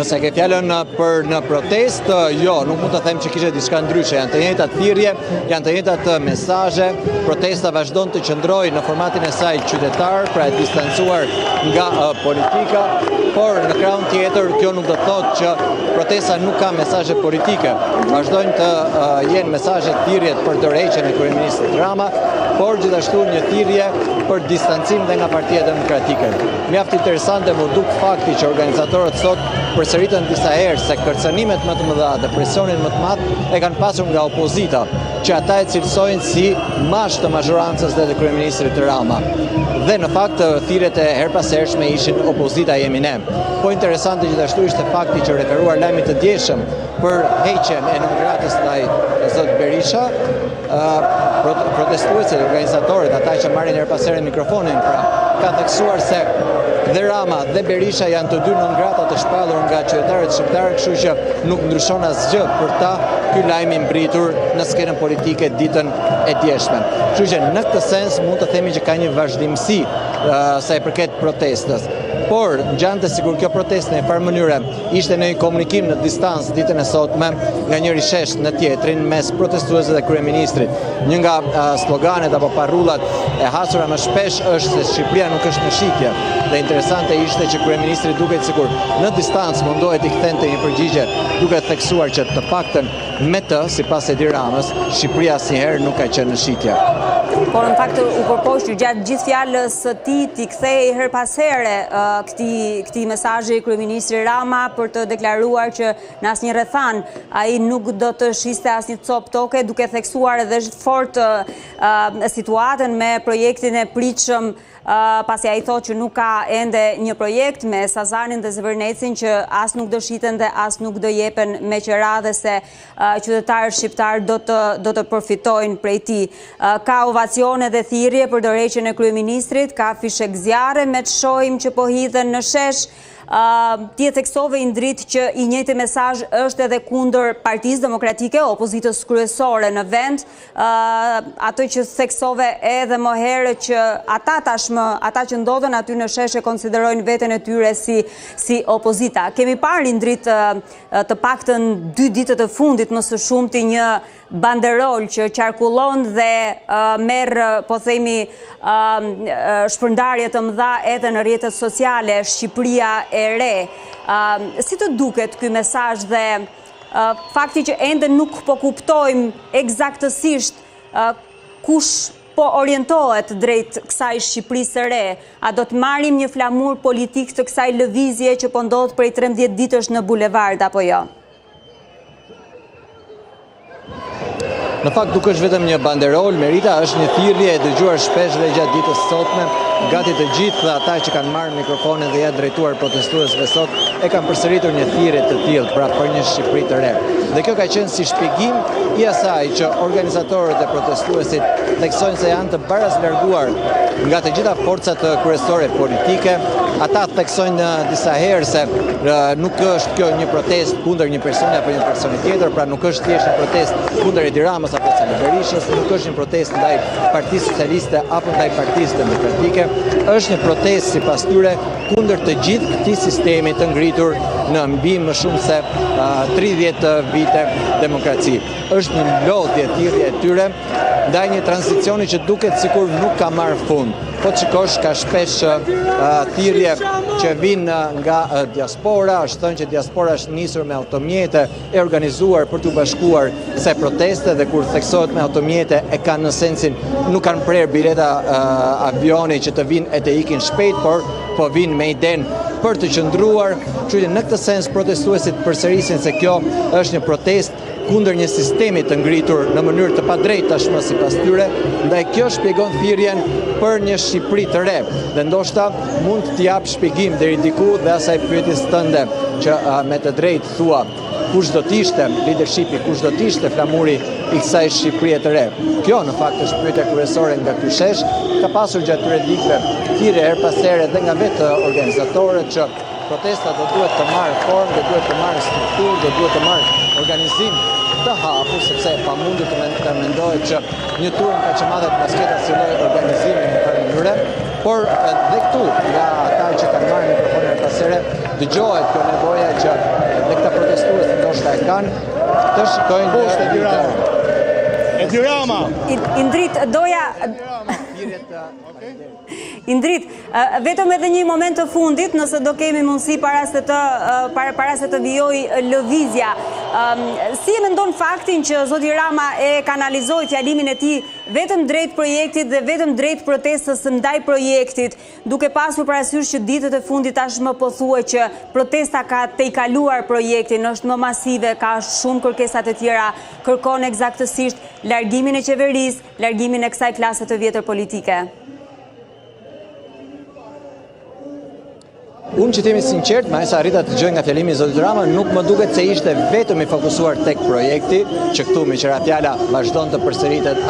Nëse ke fjallën për në protest, jo, nuk mund të them që kishe diçka ndryshe. Janë të njëjtat thirrje, janë të njëjtat mesazhe. Protesta vazhdon të qëndrojë në formatin e saj qytetar, pra e distancuar nga politika, por në krahun tjetër kjo nuk do të thotë që protesta nuk ka mesazhe politike. Vazhdojnë të jenë mesazhe thirrjet për tërheqjen e kryeministit Rama, por gjithashtu një thirrje për distancim dhe nga Partia Demokratike. Mjaft interesante më duk fakti që organizatorët sot përsëritën disa herë se kërcënimet më të mëdha dhe presionin më të madh e kanë pasur nga opozita, që ata e cilësojnë si mash të mazhorancës dhe të kryeministrit Rama. Dhe në fakt thirrjet e herpasershme ishin opozita jemi ne. Po interesante gjithashtu ishte fakti që referuar lajmit të djeshëm për heqjen e nëngratës ndaj zot Berisha, protestuesit, organizatorët, ata që marrin herpasere mikrofonin, pra kanë theksuar se dhe Rama dhe Berisha janë të dy nëngrata të shpallur nga qytetarët shqiptarë, kështu që nuk ndryshon asgjë për ta ky lajm i mbritur në skenën politike ditën e djeshme. Kështu që në këtë sens mund të themi që ka një vazhdimsi sa i përket protestës. Por ngjante sikur kjo protestë në një farë mënyre ishte në një komunikim në distancë ditën e sotme nga njëri shesh në tjetrin mes protestuesve dhe kryeministrit. Një nga sloganet apo parullat e hasura më shpesh është se Shqipëria nuk është në shitje. Dhe interesante ishte që kryeministri duket sikur në distancë mundohet i kthente një përgjigje duke theksuar që të paktën me të, sipas Edi Ramës, Shqipëria asnjëherë nuk ka qenë në shitje. Por në fakt u përpoq gjatë gjithë fjalës së tij ti kthej her pas here këtij mesazhi i kryeministrit Rama për të deklaruar që në asnjë rrethan ai nuk do të shiste asnjë copë toke, duke theksuar edhe fort situatën me projektin e pritshëm, pasi ai thotë që nuk ka ende një projekt me Sazanin dhe Zvërnecin që as nuk do shiten dhe as nuk do jepen me qira dhe se qytetarët shqiptar do të përfitojnë prej tij. Ka ovacione dhe thirrje për dorëheqjen e kryeministrit, ka fishek zjarre me të shohim që po hidhen në shesh. Ti e theksove Indrit që i njëjti mesazh është edhe kundër Partisë Demokratike, opozitës kryesore në vend, ato që theksove edhe më herë që ata që ndodhen aty në shesh e konsiderojnë veten e tyre si opozita. Kemi parë Indrit të paktën 2 ditët e fundit më së shumti një banderol që qarkullon dhe merr, po themi, shpërndarje të mëdha edhe në rrjetet sociale, Shqipëria e re. Si të duket ky mesazh dhe fakti që ende nuk po kuptojmë eksaktësisht kush po orientohet drejt kësaj Shqipërisë së re, a do të marrim një flamur politik të kësaj lëvizje që po ndodh prej 13 ditësh në bulevard apo jo? Në fakt nuk është vetëm një banderol, merita është një thirrje e dëgjuar shpesh dhe gjatë ditës sotme, gati të gjithë ata që kanë marrë mikrofonin dhe janë drejtuar protestuesve sot e kanë përsëritur një thirrje të tillë, pra për një Shqipëri të re. Dhe kjo ka qenë si shpjegim i asaj që organizatorët e protestuesit theksojnë se janë të barazlarguar nga të gjitha forcat kryesore politike. Ata theksojnë disa herë se nuk është kjo një protestë kundër një personi apo një personi tjetër, pra nuk është thjesht një protestë kundër Edi Ramës apo Sali Berishës, nuk është një protestë ndaj Partisë Socialiste apo ndaj Partisë Demokratike, është një protestë sipas tyre kundër të gjithë këtij sistemi të ngritur në mbi më shumë se 30 vite demokraci. Është një lodhje thirrje e tyre ndaj një tranzicioni që duket sikur nuk ka marrë fund. Po të shikosh ka shpesh thirrje që vinë nga diaspora, është thënë që diaspora është nisur me automjete e organizuar për të bashkuar kësaj proteste dhe kur theksohet me automjete e kanë në sensin nuk kanë prerë bileta avioni që të vinë e të ikin shpejt, por po vinë me idenë për të qëndruar. Kështu që në këtë sens protestuesit përsërisin se kjo është një protestë kundër një sistemi të ngritur në mënyrë të padrejtë tashmë sipas tyre, ndaj kjo shpjegon thirrjen për një Shqipëri të re. Dhe ndoshta mund të jap shpjegim deri diku dhe asaj pyetjes tënde që me të drejtë thua kush do të ishte leadershipi, kush do të ishte flamuri i kësaj Shqipërie të re. Kjo në fakt është pyetja kryesore nga ky shesh, ka pasur gjatë këtyre ditëve thirrje her pas here dhe nga vetë organizatorët që protesta do duhet të marrë formë, do duhet të marrë strukturë, do duhet të marrë organizim të hapur, sepse pamundur të mendohet që një turn kaq e madhe të basketit si lloj organizimi në këtë mënyrë, por edhe këtu nga ata që kanë marrë mikrofonin pas here dëgohet kjo nevoja që dhe këta protestues ndoshta e kanë të shikojnë Edirama. Indrit, doja... Indrit, vetëm edhe një moment të fundit, nëse do kemi mundësi para se të vijoj lëvizja. Si e mendon faktin që zoti Rama e kanalizoi fjalimin e tij vetëm drejt projektit dhe vetëm drejt protestës ndaj projektit, duke pasur parasysh që ditët e fundit tashmë po thuhet që protesta ka tejkaluar projektin, është më masive, ka shumë kërkesa të tjera, kërkon eksaktësisht largimin e qeverisë, largimin e kësaj klase të vjetër politike. Unë që temi sinqert, ma e sa arrita të gjoj nga fjalimi i zotit Rama, nuk më duket se ishte vetëm i fokusuar tek projekti, që këtu me qëra fjala vazhdon të përsëritet